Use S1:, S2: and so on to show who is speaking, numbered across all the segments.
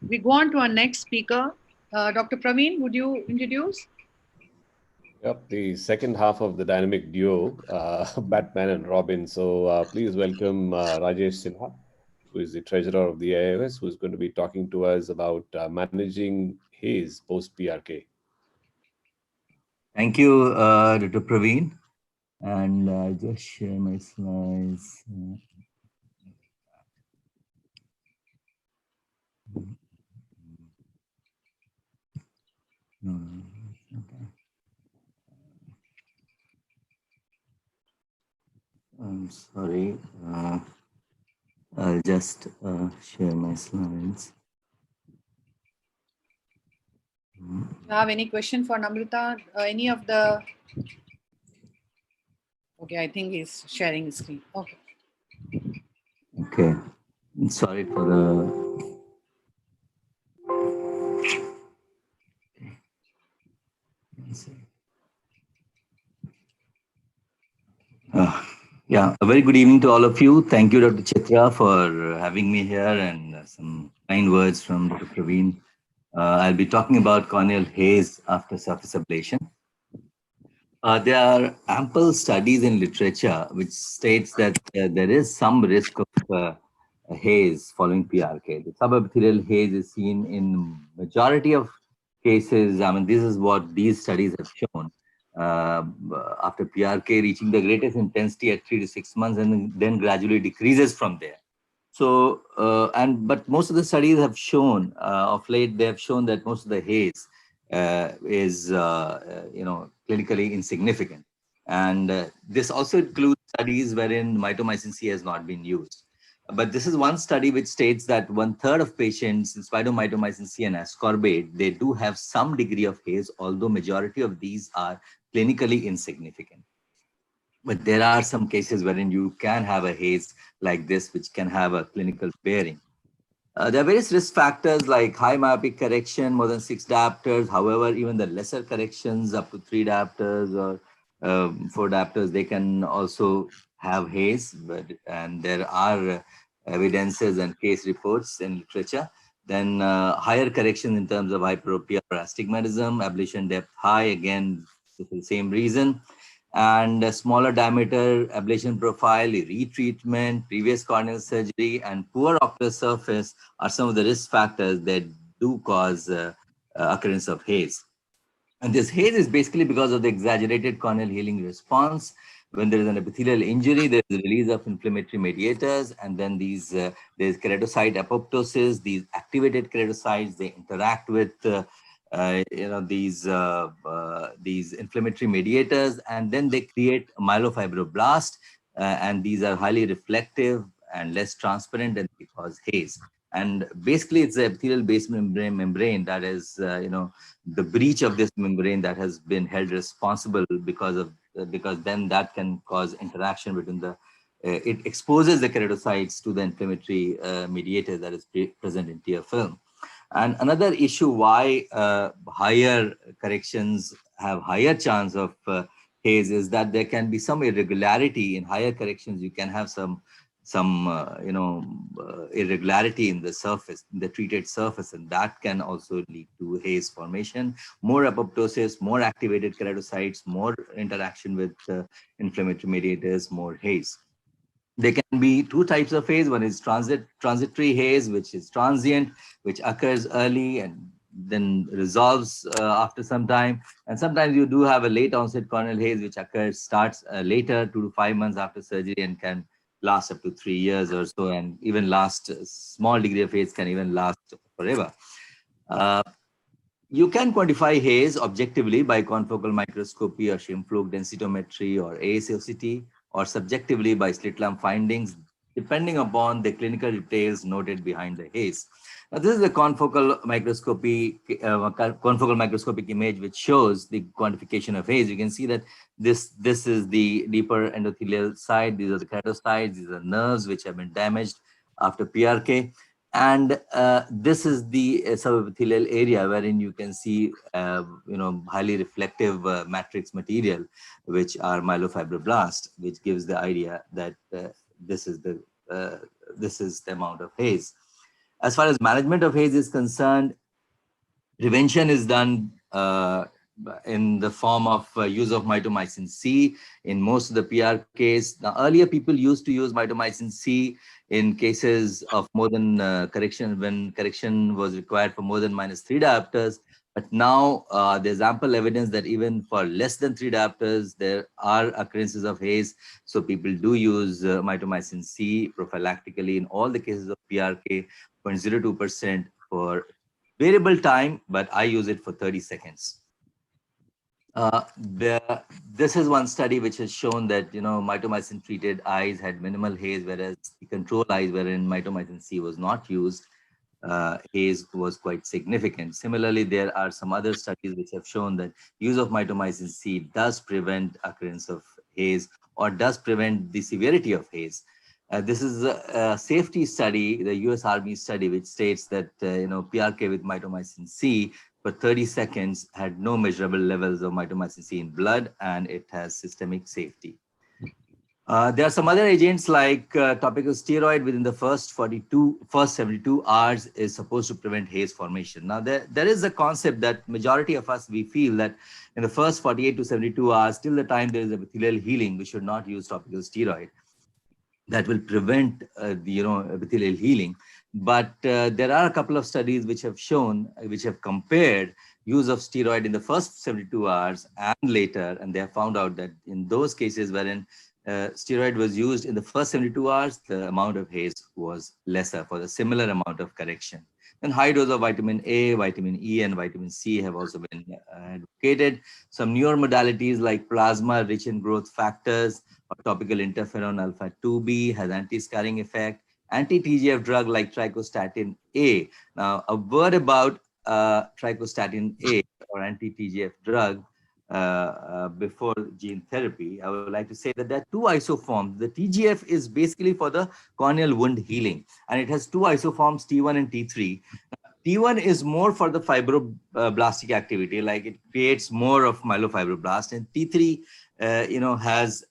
S1: We go on to our next speaker. Dr. Praveen, would you introduce?
S2: Yep, the second half of the dynamic duo, Batman and Robin. So please welcome Rajesh Sinha, who is the treasurer of the AIOS, who is going to be talking to us about managing haze post PRK.
S3: Thank you, Dr. Praveen. And I'll just share my slides. Okay. I'm sorry. I'll just share my slides.
S1: Do you have any question for Namrata? Any of the... Okay, I think he's sharing his screen. Okay.
S3: Okay. Sorry for the... Yeah, a very good evening to all of you. Thank you, Dr. Chitra, for having me here, and some kind words from Dr. Praveen. I'll be talking about corneal haze after surface ablation. There are ample studies in literature which states that there is some risk of haze following PRK. The subepithelial haze is seen in majority of cases. I mean, this is what these studies have shown. After PRK reaching the greatest intensity at 3 to 6 months and then gradually decreases from there. So, but most of the studies have shown, of late, they have shown that most of the haze is, clinically insignificant. And this also includes studies wherein mitomycin C has not been used. But this is one study which states that 1/3 of patients in spite of mitomycin C and ascorbate, they do have some degree of haze, although majority of these are clinically insignificant. But there are some cases wherein you can have a haze like this, which can have a clinical bearing. There are various risk factors like high myopic correction, more than 6 diopters. However, even the lesser corrections up to 3 diopters or 4 diopters, they can also have haze. And there are evidences and case reports in literature. Then higher correction in terms of hyperopia or astigmatism, ablation depth high, again, for the same reason. And a smaller diameter ablation profile, retreatment, previous corneal surgery, and poor ocular surface are some of the risk factors that do cause occurrence of haze. And this haze is basically because of the exaggerated corneal healing response. When there is an epithelial injury, there is a release of inflammatory mediators, and then there's keratocyte apoptosis. These activated keratocytes, they interact with these inflammatory mediators, and then they create myelofibroblast, and these are highly reflective and less transparent, and they cause haze. And basically, it's the epithelial-based membrane that is, the breach of this membrane that has been held responsible because then that can cause interaction between the. It exposes the keratocytes to the inflammatory mediator that is present in tear film. And another issue why higher corrections have higher chance of haze is that there can be some irregularity in higher corrections. You can have some irregularity in the surface, in the treated surface, and that can also lead to haze formation. More apoptosis, more activated keratocytes, more interaction with inflammatory mediators, more haze. There can be 2 types of haze. One is transitory haze, which is transient, which occurs early and then resolves after some time. And sometimes you do have a late onset corneal haze, which starts later, 2 to 5 months after surgery, and can last up to 3 years or so, and even last. A small degree of haze can even last forever. You can quantify haze objectively by confocal microscopy or Scheimpflug densitometry or ASOCT, or subjectively by slit lamp findings, depending upon the clinical details noted behind the haze. Now, this is the confocal microscopic image, which shows the quantification of haze. You can see that this is the deeper endothelial side. These are the keratocytes. These are nerves which have been damaged after PRK. And this is the subepithelial area wherein you can see, highly reflective matrix material, which are myelofibroblast, which gives the idea that this is the amount of haze. As far as management of haze is concerned, prevention is done in the form of use of mitomycin C in most of the PRKs. Now, earlier people used to use mitomycin C in cases of more than correction, when correction was required for more than -3 diopters. But now there's ample evidence that even for less than 3 diopters, there are occurrences of haze. So people do use mitomycin C prophylactically in all the cases of PRK, 0.02% for variable time, but I use it for 30 seconds. This is one study which has shown that, mitomycin treated eyes had minimal haze, whereas the control eyes wherein mitomycin C was not used, haze was quite significant. Similarly, there are some other studies which have shown that use of mitomycin C does prevent occurrence of haze or does prevent the severity of haze. This is a safety study, the US Army study, which states that PRK with mitomycin C for 30 seconds had no measurable levels of mitomycin C in blood, and it has systemic safety. There are some other agents like topical steroid within the first 72 hours is supposed to prevent haze formation. Now, there is a concept that majority of us, we feel that in the first 48 to 72 hours, till the time there is epithelial healing, we should not use topical steroid. That will prevent the epithelial healing. But there are a couple of studies which have shown, which have compared use of steroid in the first 72 hours and later, and they have found out that in those cases wherein steroid was used in the first 72 hours, the amount of haze was lesser for the similar amount of correction. And high dose of vitamin A, vitamin E, and vitamin C have also been advocated. Some newer modalities like plasma rich in growth factors or topical interferon alpha 2B has anti-scarring effect. Anti-TGF drug like trichostatin A. Now, a word about trichostatin A or anti-TGF drug before gene therapy. I would like to say that there are two isoforms. The TGF is basically for the corneal wound healing, and it has two isoforms, T1 and T3. T1 is more for the fibroblastic activity, like it creates more of myelofibroblast, and T3 has,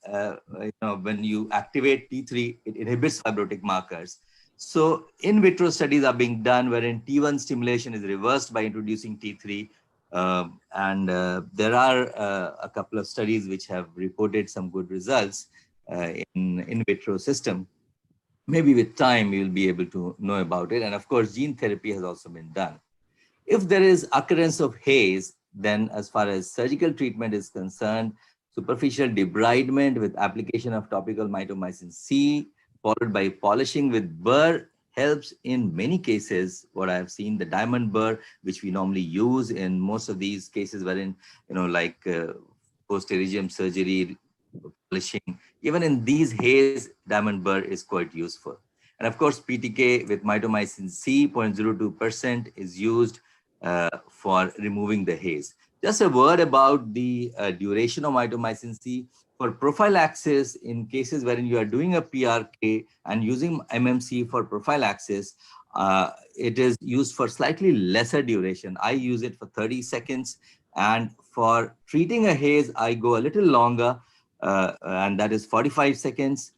S3: when you activate T3, it inhibits fibrotic markers. So in vitro studies are being done wherein T1 stimulation is reversed by introducing T3. There are a couple of studies which have reported some good results in vitro system. Maybe with time, we will be able to know about it. And of course, gene therapy has also been done. If there is occurrence of haze, then as far as surgical treatment is concerned, superficial debridement with application of topical mitomycin C, followed by polishing with burr, helps in many cases. What I have seen, the diamond burr, which we normally use in most of these cases wherein, like post-pterygium surgery, polishing, even in these haze, diamond burr is quite useful. And of course, PTK with mitomycin C, 0.02% is used for removing the haze. Just a word about the duration of mitomycin C. For prophylaxis, in cases wherein you are doing a PRK and using MMC for prophylaxis, it is used for slightly lesser duration. I use it for 30 seconds. And for treating a haze, I go a little longer, and that is 45 seconds.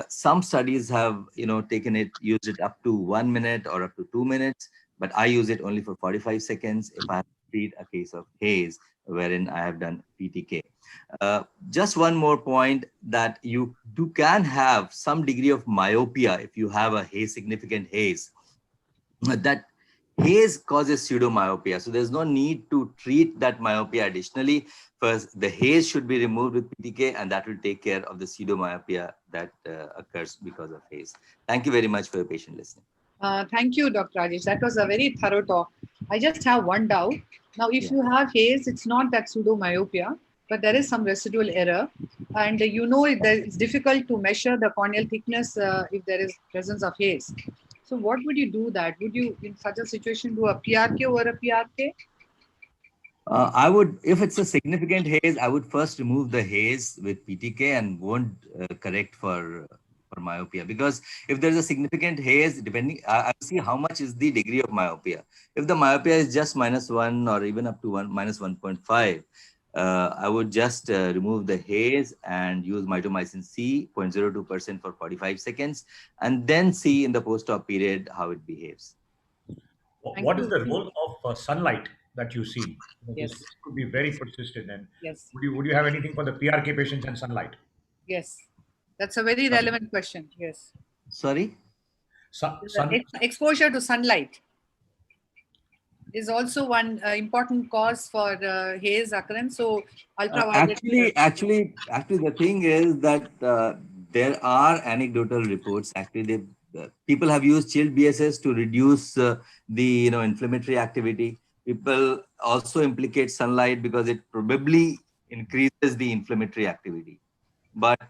S3: Some studies have, used it up to 1 minute or up to 2 minutes, but I use it only for 45 seconds if I have to treat a case of haze wherein I have done PTK. Just one more point, that you can have some degree of myopia if you have a significant haze. That haze causes pseudomyopia, so there's no need to treat that myopia additionally. First, the haze should be removed with PTK, and that will take care of the pseudomyopia that occurs because of haze. Thank you very much for your patient listening.
S1: Thank you, Dr. Rajesh. That was a very thorough talk. I just have one doubt. Now, if you have haze, it's not that pseudomyopia, but there is some residual error. And it's difficult to measure the corneal thickness if there is presence of haze. So what would you do that? Would you, in such a situation, do a PRK over a PRK?
S3: I would, if it's a significant haze, I would first remove the haze with PTK and won't correct for myopia, because if there's a significant haze, depending, I see how much is the degree of myopia. If the myopia is just -1 or even up to -1.5, I would just remove the haze and use mitomycin C, 0.02% for 45 seconds, and then see in the post-op period how it behaves.
S4: What is the role of sunlight that you see?
S1: Yes.
S4: This could be very persistent. And
S1: Yes.
S4: would you have anything for the PRK patients and sunlight?
S1: Yes. That's a very relevant question. Yes.
S3: Sorry?
S1: Exposure to sunlight is also one important cause for haze occurrence. So ultraviolet.
S3: Actually, the thing is that there are anecdotal reports. Actually, people have used chilled BSS to reduce the inflammatory activity. People also implicate sunlight because it probably increases the inflammatory activity. But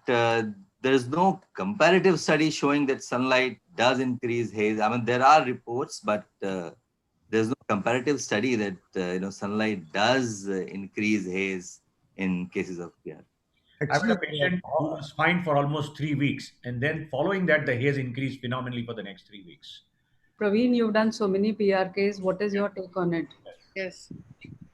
S3: there's no comparative study showing that sunlight does increase haze. I mean, there are reports, but there's no comparative study that sunlight does increase haze in cases of PR.
S4: I had a patient who was fine for almost 3 weeks, and then following that, the haze increased phenomenally for the next 3 weeks.
S5: Praveen, you've done so many PRKs. What is your take on it?
S1: Yes.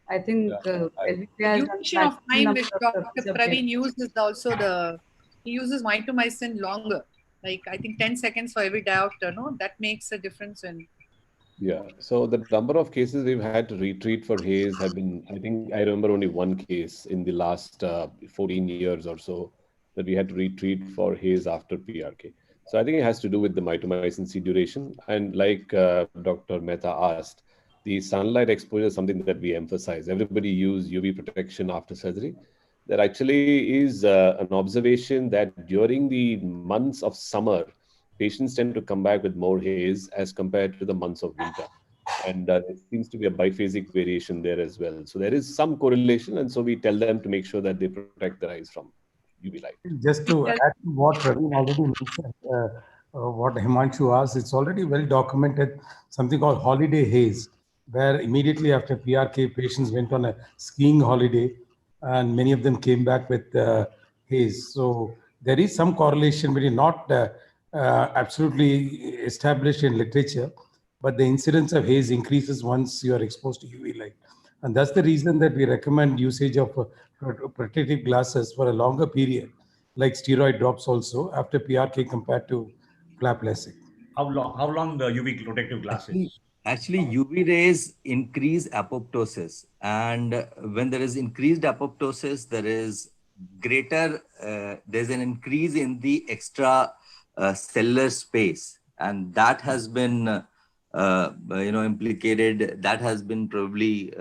S5: I think
S1: duration of time which Dr. Praveen uses also he uses mitomycin longer. Like I think 10 seconds for every diopter. No, that makes a difference in.
S2: Yeah. So the number of cases we've had to retreat for haze have been, I think I remember only one case in the last 14 years or so that we had to retreat for haze after PRK. So I think it has to do with the mitomycin C duration. And like Dr. Mehta asked, the sunlight exposure is something that we emphasize. Everybody use UV protection after surgery. There actually is an observation that during the months of summer, patients tend to come back with more haze as compared to the months of winter. And there seems to be a biphasic variation there as well. So there is some correlation. And so we tell them to make sure that they protect their eyes from UV light.
S6: Just to add to what Praveen already mentioned, what Himanshu asked, it's already well documented, something called holiday haze, where immediately after PRK, patients went on a skiing holiday and many of them came back with haze. So there is some correlation, but not absolutely established in literature, but the incidence of haze increases once you are exposed to UV light. And that's the reason that we recommend usage of protective glasses for a longer period, like steroid drops also after PRK compared to flap LASIK.
S4: How long the UV protective glasses?
S3: Actually, UV rays increase apoptosis. And when there is increased apoptosis, there is greater, there's an increase in the extra cellular space. And that has been, implicated, that has been probably,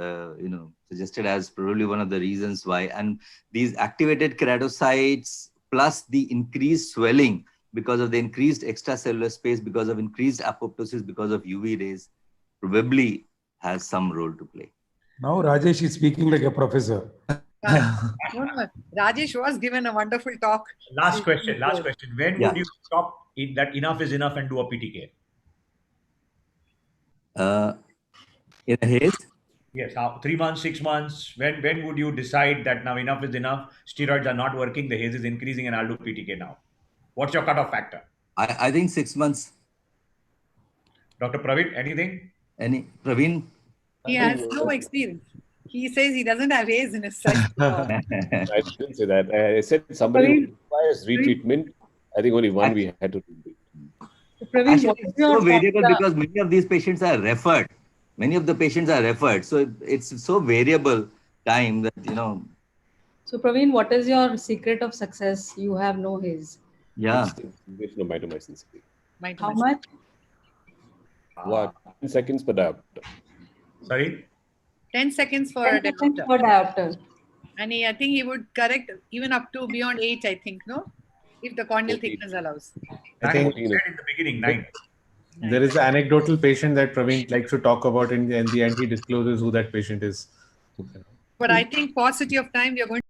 S3: suggested as probably one of the reasons why. And these activated keratocytes plus the increased swelling because of the increased extracellular space, because of increased apoptosis, because of UV rays, probably has some role to play.
S6: Now Rajesh is speaking like a professor.
S1: No. Rajesh was given a wonderful talk.
S4: Last question. When would you stop that enough is enough and do a PTK?
S3: In a haze?
S4: Yes, 3 months, 6 months. When would you decide that now enough is enough? Steroids are not working, the haze is increasing, and I'll do PTK now. What's your cutoff factor?
S3: I think 6 months.
S4: Dr. Praveen, anything?
S3: Praveen?
S1: He has no experience. He says he doesn't have haze in his sight.
S2: I didn't say that. I said somebody who requires retreatment. I think only one we had to do.
S3: Actually, it's so variable because many of these patients are referred. Many of the patients are referred. So it's so variable time that,
S5: So Praveen, what is your secret of success? You have no haze.
S3: Yeah.
S2: It's no mitomycin C.
S5: How much?
S2: What? 10 seconds per diopter.
S4: Sorry?
S1: 10 seconds for a
S5: diopter.
S1: And I think he would correct even up to beyond 8, I think, no? If the corneal thickness allows.
S7: I think
S4: in the beginning, 9.
S7: There is an anecdotal patient that Praveen likes to talk about, and in the end he discloses who that patient is.
S1: But I think paucity of time, we are going to